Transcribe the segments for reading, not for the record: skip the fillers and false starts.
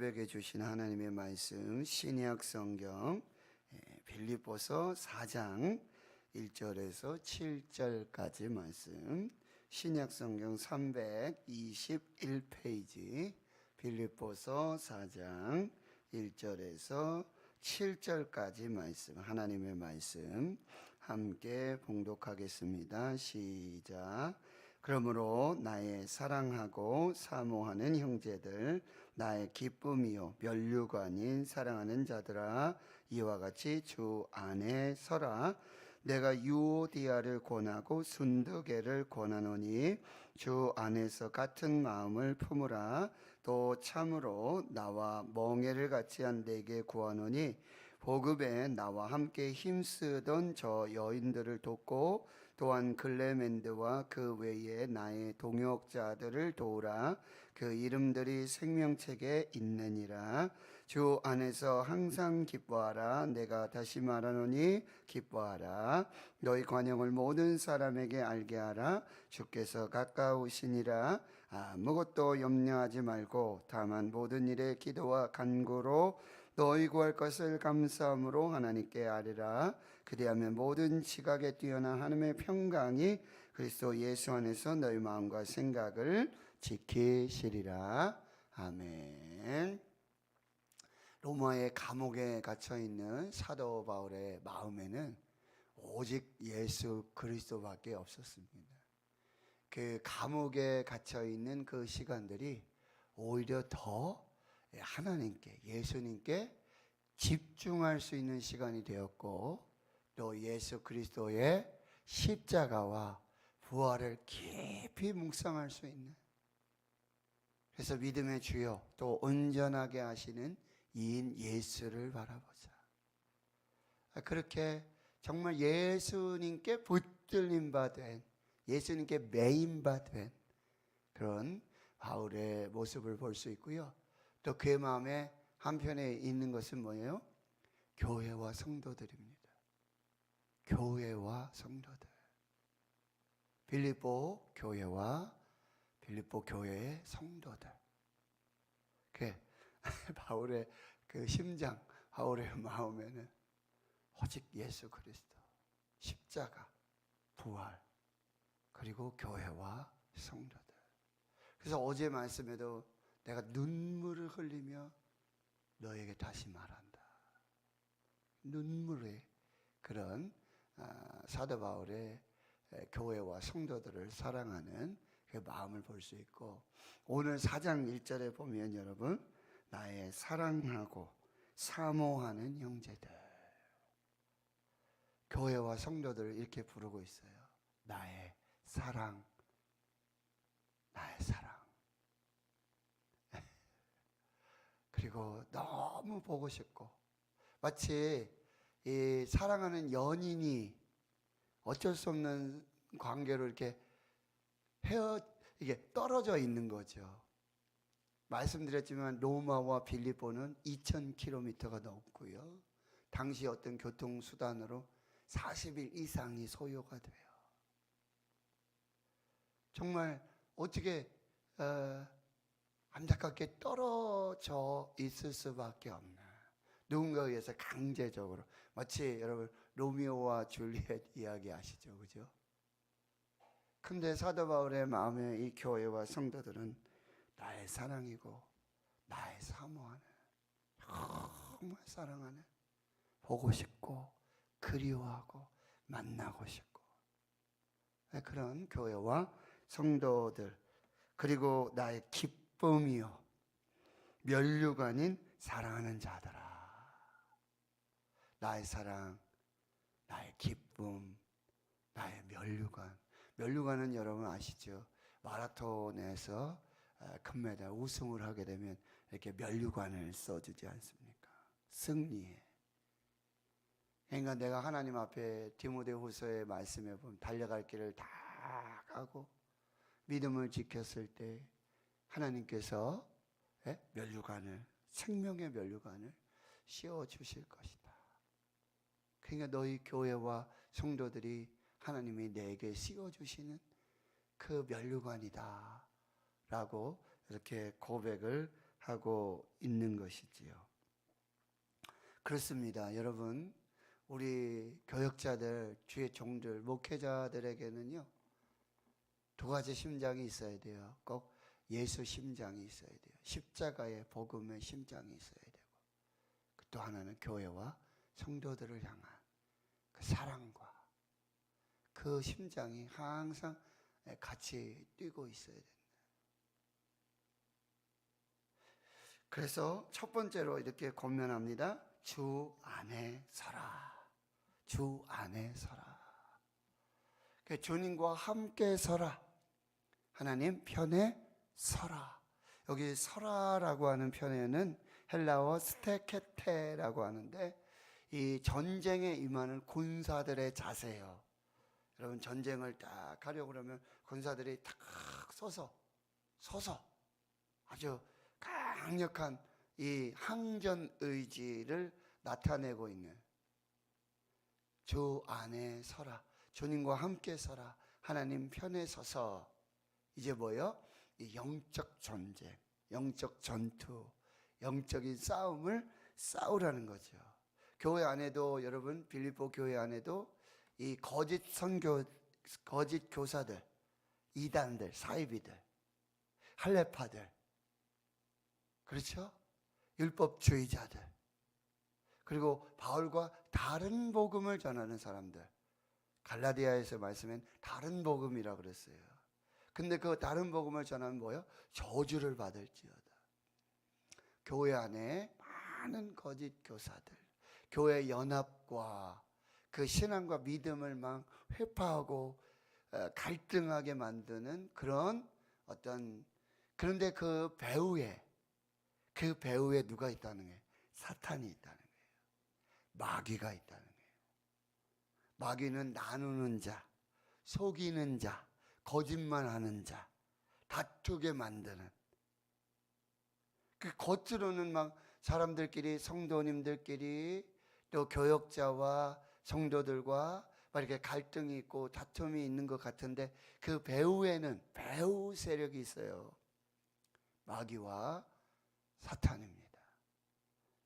여러분들에게 주신 하나님의 말씀 신약 성경 빌립보서 4장 1절에서 7절까지 말씀, 신약 성경 321페이지 빌립보서 4장 1절에서 7절까지 말씀, 하나님의 말씀 함께 봉독하겠습니다. 시작. 그러므로 나의 사랑하고 사모하는 형제들, 나의 기쁨이요 면류관인 사랑하는 자들아, 이와 같이 주 안에 서라. 내가 유오디아를 권하고 순드계를 권하노니 주 안에서 같은 마음을 품으라. 또 참으로 나와 멍에를 같이 한 내게 구하노니 복음에 나와 함께 힘쓰던 저 여인들을 돕고 또한 글레멘드와 그 외에 나의 동역자들을 도우라. 그 이름들이 생명책에 있느니라. 주 안에서 항상 기뻐하라. 내가 다시 말하노니 기뻐하라. 너희 관용을 모든 사람에게 알게 하라. 주께서 가까우시니라. 아무것도 염려하지 말고 다만 모든 일에 기도와 간구로 너희 구할 것을 감사함으로 하나님께 아뢰라. 그리하면 모든 지각에 뛰어난 하나님의 평강이 그리스도 예수 안에서 너희 마음과 생각을 지키시리라. 아멘. 로마의 감옥에 갇혀 있는 사도 바울의 마음에는 오직 예수 그리스도밖에 없었습니다. 그 감옥에 갇혀 있는 그 시간들이 오히려 더 하나님께, 예수님께 집중할 수 있는 시간이 되었고, 또 예수 그리스도의 십자가와 부활을 깊이 묵상할 수 있는, 그래서 믿음의 주요 또 온전하게 하시는 이인 예수를 바라보자. 그렇게 정말 예수님께 붙들림 바 된, 예수님께 매인 바 된 그런 바울의 모습을 볼 수 있고요. 또 그의 마음에 한편에 있는 것은 뭐예요? 교회와 성도들입니다. 교회와 성도들. 빌립보 교회와 빌립보 교회의 성도들. 바울의 그 심장, 바울의 마음에는 오직 예수 그리스도, 십자가, 부활, 그리고 교회와 성도들. 그래서 어제 말씀에도 내가 눈물을 흘리며 너에게 다시 말한다. 눈물의 그런 사도 바울의 교회와 성도들을 사랑하는 그 마음을 볼 수 있고, 오늘 4장 1절에 보면 여러분, 나의 사랑하고 사모하는 형제들, 교회와 성도들을 이렇게 부르고 있어요. 나의 사랑, 나의 사랑. 그리고 너무 보고 싶고, 마치 이 사랑하는 연인이 어쩔 수 없는 관계로 이렇게 이게 떨어져 있는 거죠. 말씀드렸지만 로마와 빌립보는 2000km가 넘고요. 당시 어떤 교통수단으로 40일 이상이 소요가 돼요. 정말 어떻게 안타깝게 떨어져 있을 수밖에 없나. 누군가에 의해서 강제적으로, 마치 여러분 로미오와 줄리엣 이야기 아시죠? 그죠? 근데 사도 바울의 마음에 이 교회와 성도들은 나의 사랑이고 나의 사모하는, 정말 사랑하는, 보고 싶고 그리워하고 만나고 싶고 그런 교회와 성도들, 그리고 나의 기쁨이요 면류관인 사랑하는 자들아. 나의 사랑, 나의 기쁨, 나의 면류관. 면류관은 여러분 아시죠? 마라톤에서 금메달 우승을 하게 되면 이렇게 면류관을 써주지 않습니까? 승리에. 그러니까 내가 하나님 앞에 디모데후서의 말씀에 보면 달려갈 길을 다 가고 믿음을 지켰을 때 하나님께서 면류관을, 생명의 면류관을 씌워주실 것이다. 그러니까 너희 교회와 성도들이 하나님이 내게 씌워주시는 그 면류관이다 라고 이렇게 고백을 하고 있는 것이지요. 그렇습니다. 여러분, 우리 교역자들, 주의 종들, 목회자들에게는요, 두 가지 심장이 있어야 돼요. 꼭 예수 심장이 있어야 돼요. 십자가의 복음의 심장이 있어야 되고, 또 하나는 교회와 성도들을 향한 그 사랑과 그 심장이 항상 같이 뛰고 있어야 된다. 그래서 첫 번째로 이렇게 권면합니다. 주 안에 서라. 주 안에 서라. 주님과 함께 서라. 하나님 편에 서라. 여기 서라라고 하는 편에는 헬라어 스테케테라고 하는데, 이 전쟁에 임하는 군사들의 자세예요. 여러분, 전쟁을 딱 하려고 그러면 군사들이 딱 서서 아주 강력한 이 항전 의지를 나타내고 있는, 주 안에 서라. 주님과 함께 서라. 하나님 편에 서서 이제 뭐요? 이 영적 전쟁, 영적 전투, 영적인 싸움을 싸우라는 거죠. 교회 안에도, 여러분, 빌립보 교회 안에도 이 거짓 선교, 거짓 교사들, 이단들, 사이비들, 할례파들, 그렇죠? 율법주의자들, 그리고 바울과 다른 복음을 전하는 사람들, 갈라디아에서 말씀엔 다른 복음이라 그랬어요. 근데 그 다른 복음을 전하면 뭐예요? 저주를 받을지어다. 교회 안에 많은 거짓 교사들, 교회 연합과 그 신앙과 믿음을 막 회파하고 갈등하게 만드는 그런 어떤, 그런데 그 배후에 누가 있다는 거예요? 사탄이 있다는 거예요. 마귀가 있다는 거예요. 마귀는 나누는 자, 속이는 자, 거짓말하는 자, 다투게 만드는, 그 겉으로는 막 사람들끼리, 성도님들끼리, 또 교역자와 성도들과 막 이렇게 갈등이 있고 다툼이 있는 것 같은데, 그 배후에는 배후 세력이 있어요. 마귀와 사탄입니다.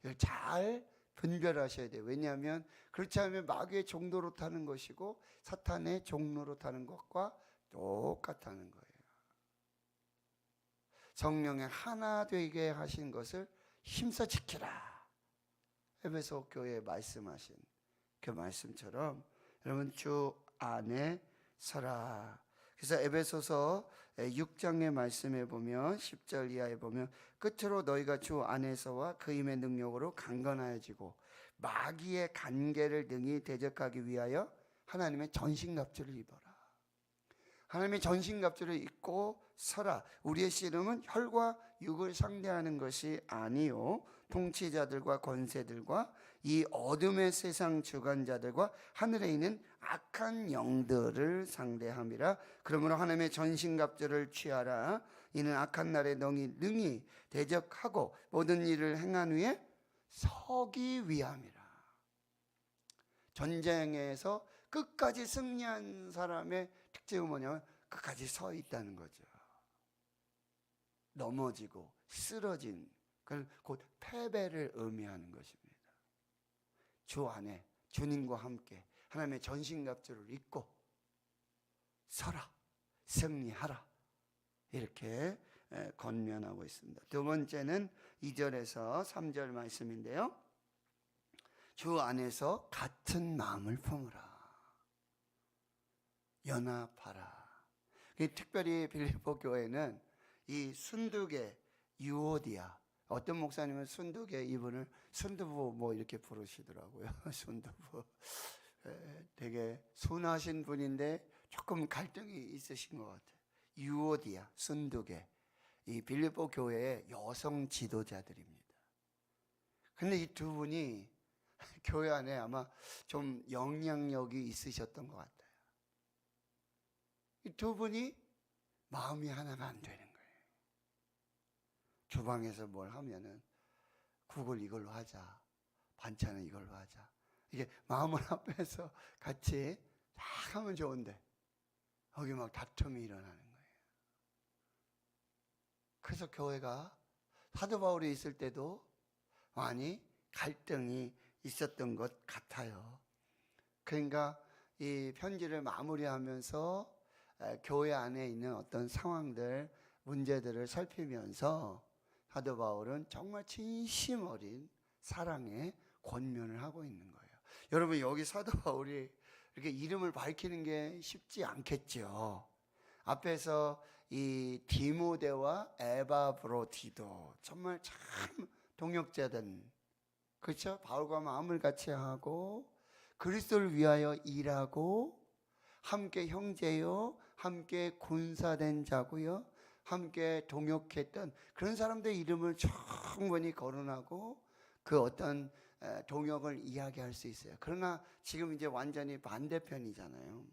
이걸 잘 분별하셔야 돼요. 왜냐하면 그렇지 않으면 마귀의 종로로 타는 것이고 사탄의 종로로 타는 것과 똑같다는 거예요. 성령의 하나 되게 하신 것을 힘써 지키라. 에베소 교회에 말씀하신 그 말씀처럼 여러분, 주 안에 서라. 그래서 에베소서 6장의 말씀에 보면 10절 이하에 보면, 끝으로 너희가 주 안에서와 그 힘의 능력으로 강건하여지고 마귀의 간계를 능히 대적하기 위하여 하나님의 전신갑주를 입어라. 하나님의 전신갑주를 입고 서라. 우리의 씨름은 혈과 육을 상대하는 것이 아니요 통치자들과 권세들과 이 어둠의 세상 주관자들과 하늘에 있는 악한 영들을 상대함이라. 그러므로 하나님의 전신갑주를 취하라. 이는 악한 날에 능히 대적하고 모든 일을 행한 후에 서기 위함이라. 전쟁에서 끝까지 승리한 사람의 특징은 뭐냐면 끝까지 서 있다는 거죠. 넘어지고 쓰러진, 그걸 곧 패배를 의미하는 것입니다. 주 안에 주님과 함께 하나님의 전신갑주를 입고 서라, 승리하라, 이렇게 권면하고 있습니다. 두 번째는 2절에서 3절 말씀인데요. 주 안에서 같은 마음을 품으라. 연합하라. 특별히 빌립보 교회는 이 순두계 유오디아, 어떤 목사님은 순두계 이분을 순두부 뭐 이렇게 부르시더라고요. 순두부. 되게 순하신 분인데 조금 갈등이 있으신 것 같아요. 유오디아, 순두계, 이 빌립보 교회의 여성 지도자들입니다. 근데 이 두 분이 교회 안에 아마 좀 영향력이 있으셨던 것 같아요. 이 두 분이 마음이 하나가 안 되는 거예요. 주방에서 뭘 하면은 국을 이걸로 하자, 반찬은 이걸로 하자, 이게 마음을 합해서 같이 다 하면 좋은데 거기 막 다툼이 일어나는 거예요. 그래서 교회가 사도 바울이 있을 때도 많이 갈등이 있었던 것 같아요. 그러니까 이 편지를 마무리하면서 교회 안에 있는 어떤 상황들, 문제들을 살피면서 사도 바울은 정말 진심 어린 사랑의 권면을 하고 있는 거예요. 여러분, 여기 사도 바울이 이렇게 이름을 밝히는 게 쉽지 않겠죠. 앞에서 이 디모데와 에바브로디도 정말 참 동역자든, 그렇죠? 바울과 마음을 같이 하고 그리스도를 위하여 일하고 함께 형제요, 함께 군사된 자고요, 함께 동역했던 그런 사람들의 이름을 충분히 거론하고 그 어떤 동역을 이야기할 수 있어요. 그러나 지금 이제 완전히 반대편이잖아요.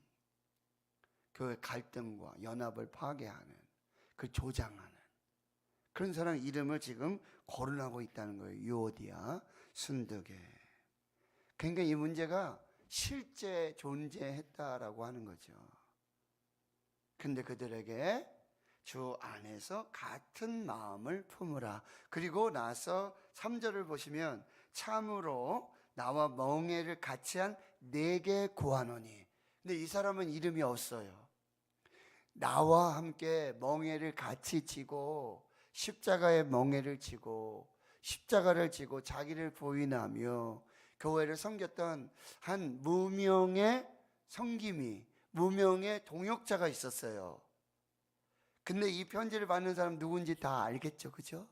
그 갈등과 연합을 파괴하는, 그 조장하는 그런 사람 이름을 지금 거론하고 있다는 거예요. 유오디아, 순드게. 그러니까 이 문제가 실제 존재했다라고 하는 거죠. 근데 그들에게 주 안에서 같은 마음을 품으라. 그리고 나서 3절을 보시면 참으로 나와 멍에를 같이 한 내게 구하노니. 근데 이 사람은 이름이 없어요. 나와 함께 멍에를 같이 지고 십자가의 멍에를 지고 십자가를 지고 자기를 부인하며 교회를 섬겼던 한 무명의 성김이, 무명의 동역자가 있었어요. 근데 이 편지를 받는 사람 누군지 다 알겠죠, 그죠?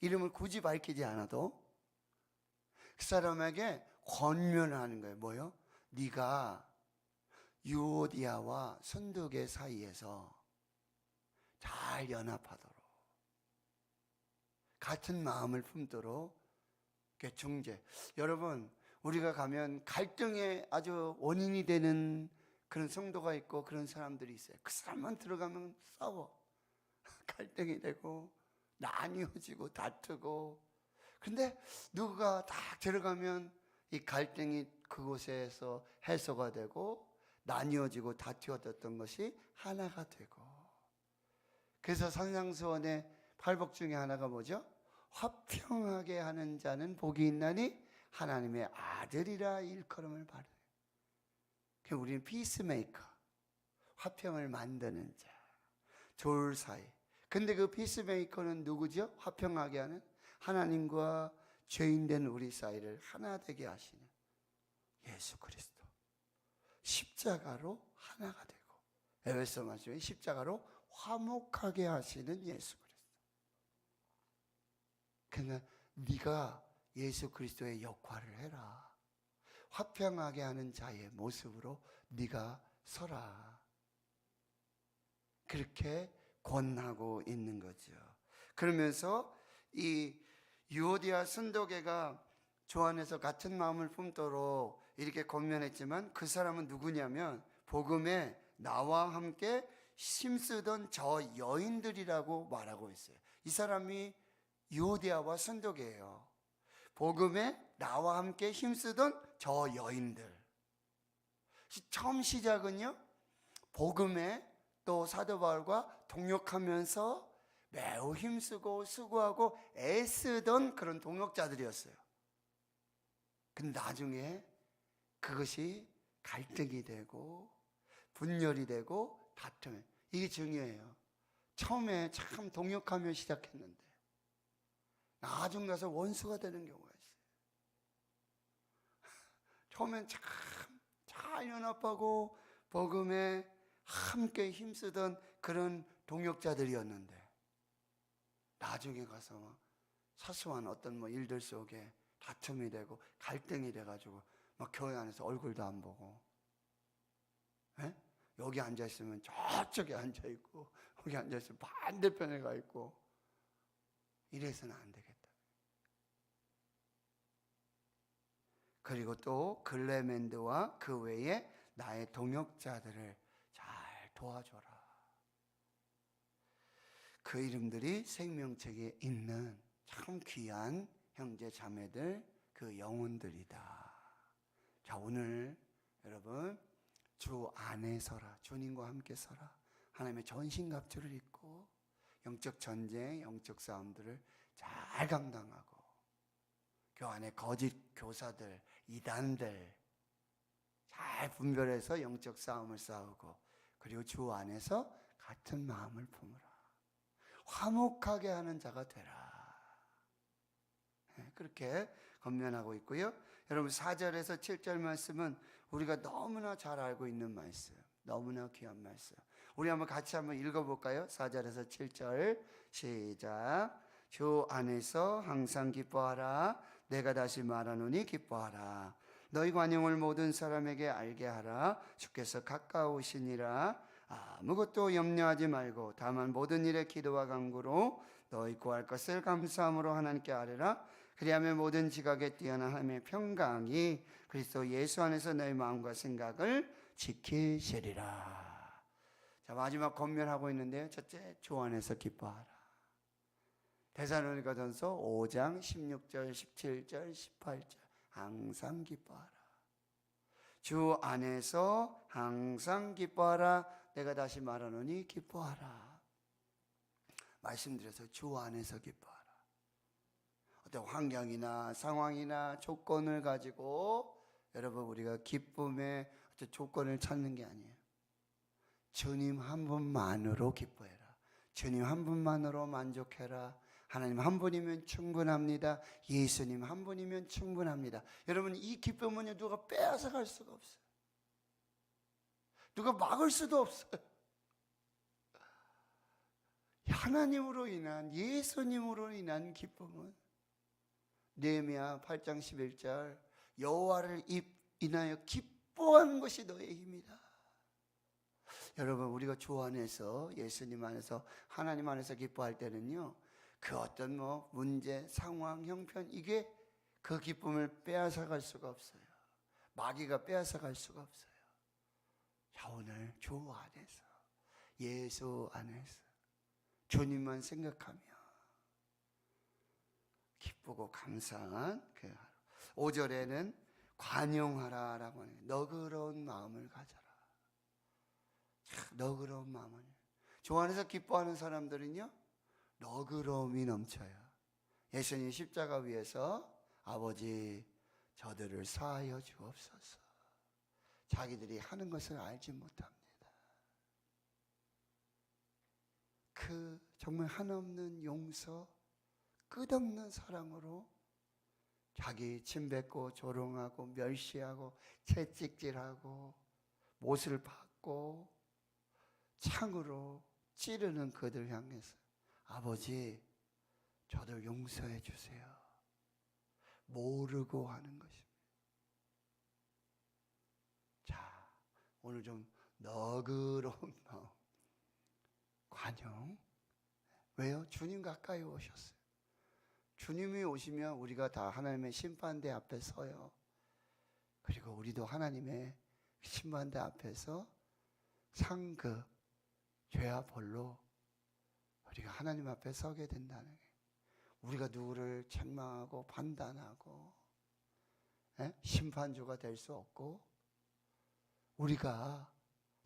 이름을 굳이 밝히지 않아도 그 사람에게 권면하는 거예요. 뭐요? 네가 유오디아와 순두계 사이에서 잘 연합하도록, 같은 마음을 품도록 중재. 여러분, 우리가 가면 갈등의 아주 원인이 되는 그런 성도가 있고 그런 사람들이 있어요. 그 사람만 들어가면 싸워. 갈등이 되고 나뉘어지고 다투고. 근데 누가 딱 들어가면 이 갈등이 그곳에서 해소가 되고 나뉘어지고 다투었던 것이 하나가 되고. 그래서 산상수원의 팔복 중에 하나가 뭐죠? 화평하게 하는 자는 복이 있나니 하나님의 아들이라 일컬음을 받으리. 우리는 피스메이커, 화평을 만드는 자, 둘 사이. 근데 그 피스메이커는 누구죠? 화평하게 하는 하나님과 죄인된 우리 사이를 하나 되게 하시는 예수 그리스도. 십자가로 하나가 되고, 에베소 말씀에 십자가로 화목하게 하시는 예수 그리스도. 그러니까 네가 예수 그리스도의 역할을 해라. 화평하게 하는 자의 모습으로 네가 서라. 그렇게 권하고 있는 거죠. 그러면서 이 유오디아 순도계가 주 안에서 같은 마음을 품도록 이렇게 권면했지만 그 사람은 누구냐면 복음에 나와 함께 힘쓰던 저 여인들이라고 말하고 있어요. 이 사람이 유오디아와 순도계예요. 복음에 나와 함께 힘쓰던 저 여인들. 처음 시작은요, 복음에 또 사도 바울과 동역하면서 매우 힘쓰고 수고하고 애쓰던 그런 동역자들이었어요. 근데 나중에 그것이 갈등이 되고 분열이 되고 다툼. 이게 중요해요. 처음에 참 동역하며 시작했는데 나중 가서 원수가 되는 경우가 있어요. 처음엔 참 잘 연합하고 복음에 함께 힘쓰던 그런 동역자들이었는데 나중에 가서 막 사소한 어떤 일들 속에 다툼이 되고 갈등이 돼가지고 막 교회 안에서 얼굴도 안 보고, 에? 여기 앉아 있으면 저쪽에 앉아 있고 여기 앉아 있으면 반대편에 가 있고, 이래서는 안 되겠다. 그리고 또 글레멘드와 그 외에 나의 동역자들을 잘 도와줘라. 그 이름들이 생명책에 있는 참 귀한 형제 자매들, 그 영혼들이다. 자, 오늘 여러분 주 안에 서라. 주님과 함께 서라. 하나님의 전신갑주를 입고 영적 전쟁, 영적 싸움들을 잘 감당하고 그 안에 거짓 교사들, 이단들 잘 분별해서 영적 싸움을 싸우고 그리고 주 안에서 같은 마음을 품으라. 화목하게 하는 자가 되라. 그렇게 권면하고 있고요. 여러분 4절에서 7절 말씀은 우리가 너무나 잘 알고 있는 말씀, 너무나 귀한 말씀. 우리 같이 한번 읽어볼까요? 4절에서 7절 시작. 주 안에서 항상 기뻐하라. 내가 다시 말하노니 기뻐하라. 너희 관용을 모든 사람에게 알게 하라. 주께서 가까우시니라. 아무것도 염려하지 말고 다만 모든 일에 기도와 간구로 너희 구할 것을 감사함으로 하나님께 아뢰라. 그리하면 모든 지각에 뛰어난 하나님의 평강이 그리스도 예수 안에서 너희 마음과 생각을 지키시리라. 자, 마지막 권면하고 있는데요. 첫째, 주 안에서 기뻐하라. 데살로니가전서 5장 16절, 17절, 18절 항상 기뻐하라. 주 안에서 항상 기뻐하라. 내가 다시 말하노니 기뻐하라. 말씀드려서 주 안에서 기뻐하라. 어떤 환경이나 상황이나 조건을 가지고 여러분 우리가 기쁨의 어떤 조건을 찾는 게 아니에요. 주님 한 분만으로 기뻐해라. 주님 한 분만으로 만족해라. 하나님 한 분이면 충분합니다. 예수님 한 분이면 충분합니다. 여러분 이 기쁨은요 누가 빼앗아 갈 수가 없어요. 누가 막을 수도 없어요. 하나님으로 인한, 예수님으로 인한 기쁨은 느헤미야 8장 11절 여호와를 인하여 기뻐하는 것이 너의 힘이다. 여러분 우리가 주 안에서, 예수님 안에서, 하나님 안에서 기뻐할 때는요 그 어떤 문제, 상황, 형편 이게 그 기쁨을 빼앗아 갈 수가 없어요. 마귀가 빼앗아 갈 수가 없어요. 자, 오늘 주 안에서, 예수 안에서 주님만 생각하며 기쁘고 감사한 그 하루. 5절에는 관용하라라고 하는 거예요. 너그러운 마음을 가져라. 너그러운 마음을. 주 안에서 기뻐하는 사람들은요 너그러움이 넘쳐요. 예수님 십자가 위에서 아버지 저들을 사하여 주옵소서. 자기들이 하는 것을 알지 못합니다. 그 정말 한없는 용서, 끝없는 사랑으로 자기 침뱉고 조롱하고 멸시하고 채찍질하고 못을 박고 창으로 찌르는 그들 향해서 아버지 저들 용서해 주세요. 모르고 하는 것입니다. 자, 오늘 좀 너그러운 마음, 관용. 왜요? 주님 가까이 오셨어요. 주님이 오시면 우리가 다 하나님의 심판대 앞에 서요. 그리고 우리도 하나님의 심판대 앞에서 상급, 죄와 벌로 우리가 하나님 앞에 서게 된다는 거예요. 우리가 누구를 책망하고 판단하고 심판주가 될 수 없고 우리가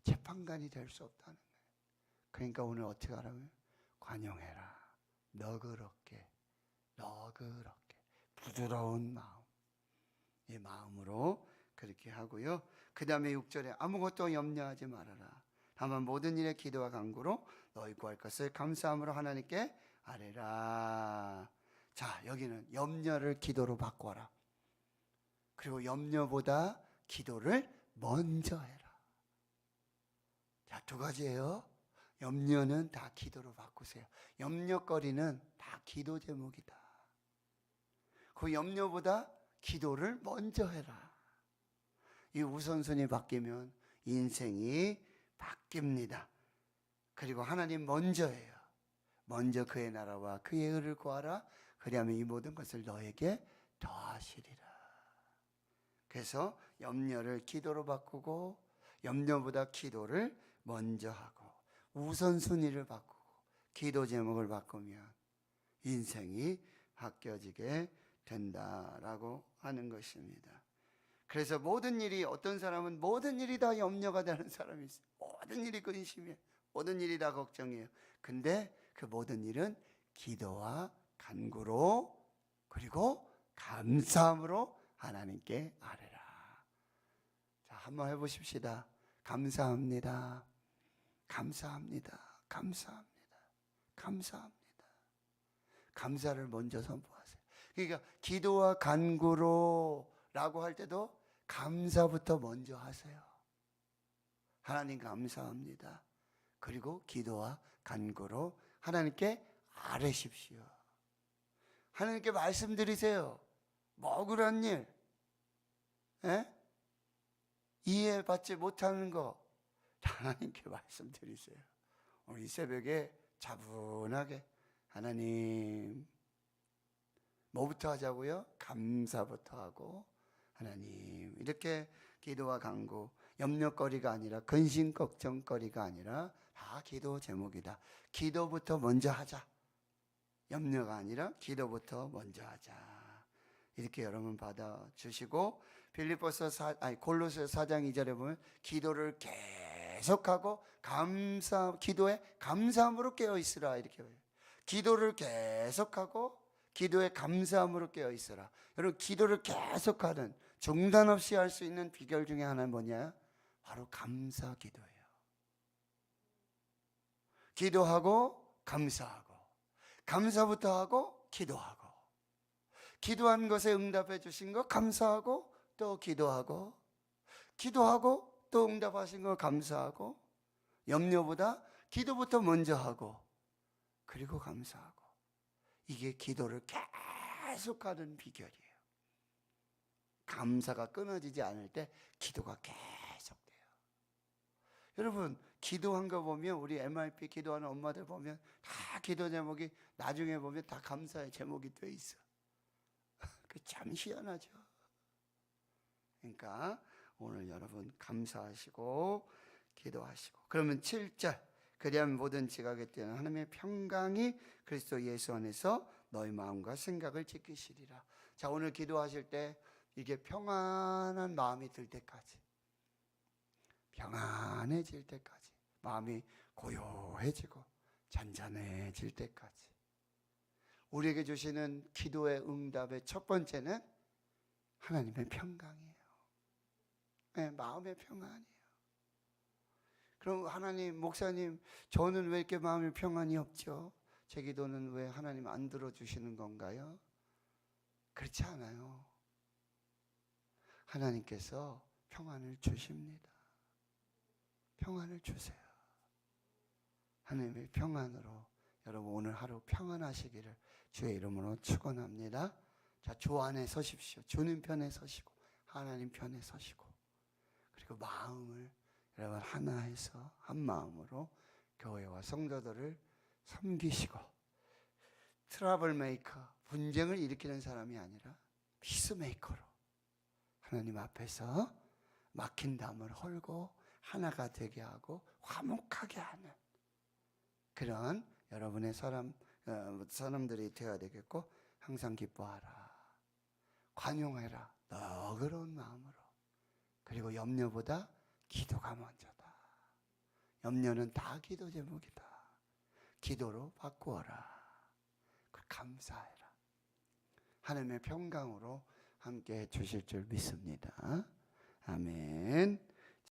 재판관이 될 수 없다는 거예요. 그러니까 오늘 어떻게 하라고요? 관용해라. 너그럽게 부드러운 마음, 이 마음으로 그렇게 하고요. 그 다음에 6절에 아무것도 염려하지 말아라. 다만 모든 일에 기도와 간구로 너희 구할 것을 감사함으로 하나님께 아뢰라. 자, 여기는 염려를 기도로 바꿔라. 그리고 염려보다 기도를 먼저 해라. 자, 두 가지예요. 염려는 다 기도로 바꾸세요. 염려거리는 다 기도 제목이다. 그 염려보다 기도를 먼저 해라. 이 우선순위 바뀌면 인생이 바뀝니다. 그리고 하나님 먼저 해요. 먼저 그의 나라와 그의 의를 구하라. 그리하면 이 모든 것을 너에게 더하시리라. 그래서 염려를 기도로 바꾸고 염려보다 기도를 먼저 하고 우선순위를 바꾸고 기도 제목을 바꾸면 인생이 바뀌어지게 된다라고 하는 것입니다. 그래서 모든 일이, 어떤 사람은 모든 일이 다 염려가 되는 사람이 있어요. 모든 일이 근심이에요. 모든 일이 다 걱정이에요. 근데 그 모든 일은 기도와 간구로 그리고 감사함으로 하나님께 아뢰라. 자, 한번 해보십시다. 감사합니다. 감사합니다. 감사합니다. 감사합니다. 감사를 먼저 선포하세요. 그러니까 기도와 간구로 라고 할 때도 감사부터 먼저 하세요. 하나님 감사합니다. 그리고 기도와 간구로 하나님께 아뢰십시오. 하나님께 말씀드리세요. 뭐 억울한 일, 이해받지 못하는 거 하나님께 말씀드리세요. 오늘 이 새벽에 차분하게 하나님, 뭐부터 하자고요? 감사부터 하고, 하나님, 이렇게 기도와 간구, 염려거리가 아니라 근심 걱정거리가 아니라 다 기도 제목이다. 기도부터 먼저 하자. 염려가 아니라 기도부터 먼저 하자. 이렇게 여러분 받아주시고, 골로새 4장 2절에 보면 기도를 계속하고 기도에 감사함으로 깨어있으라 이렇게 해요. 기도를 계속하고 기도에 감사함으로 깨어있으라. 여러분, 기도를 계속하는, 중단 없이 할 수 있는 비결 중에 하나는 뭐냐? 바로 감사 기도예요. 기도하고 감사하고, 감사부터 하고 기도하고, 기도한 것에 응답해 주신 거 감사하고 또 기도하고, 기도하고 또 응답하신 거 감사하고, 염려보다 기도부터 먼저 하고 그리고 감사하고. 이게 기도를 계속하는 비결이에요. 감사가 끊어지지 않을 때 기도가 계속돼요. 여러분, 기도한 거 보면, 우리 MRP 기도하는 엄마들 보면 다 기도 제목이 나중에 보면 다 감사의 제목이 돼 있어. 그 참 희한하죠. 그러니까 오늘 여러분 감사하시고 기도하시고, 그러면 7절, 그리하면 모든 지각에 뛰어난 하나님의 평강이 그리스도 예수 안에서 너희 마음과 생각을 지키시리라. 자, 오늘 기도하실 때 이게 평안한 마음이 들 때까지, 평안해질 때까지, 마음이 고요해지고 잔잔해질 때까지, 우리에게 주시는 기도의 응답의 첫 번째는 하나님의 평강이에요. 네, 마음의 평안이에요. 그럼 하나님, 목사님, 저는 왜 이렇게 마음의 평안이 없죠? 제 기도는 왜 하나님 안 들어주시는 건가요? 그렇지 않아요. 하나님께서 평안을 주십니다. 평안을 주세요. 하나님의 평안으로 여러분 오늘 하루 평안하시기를 주의 이름으로 축원합니다. 자, 주 안에 서십시오. 주님 편에 서시고 하나님 편에 서시고, 그리고 마음을 여러분 하나 해서 한 마음으로 교회와 성도들을 섬기시고, 트러블 메이커, 분쟁을 일으키는 사람이 아니라 피스메이커로 하나님 앞에서 막힌 담을 헐고 하나가 되게 하고 화목하게 하는 그런 여러분의 사람들이 되어야 되겠고, 항상 기뻐하라, 관용해라, 너그러운 마음으로. 그리고 염려보다 기도가 먼저다. 염려는 다 기도 제목이다. 기도로 바꾸어라. 감사해라. 하나님의 평강으로 함께 해주실 줄 믿습니다. 아멘.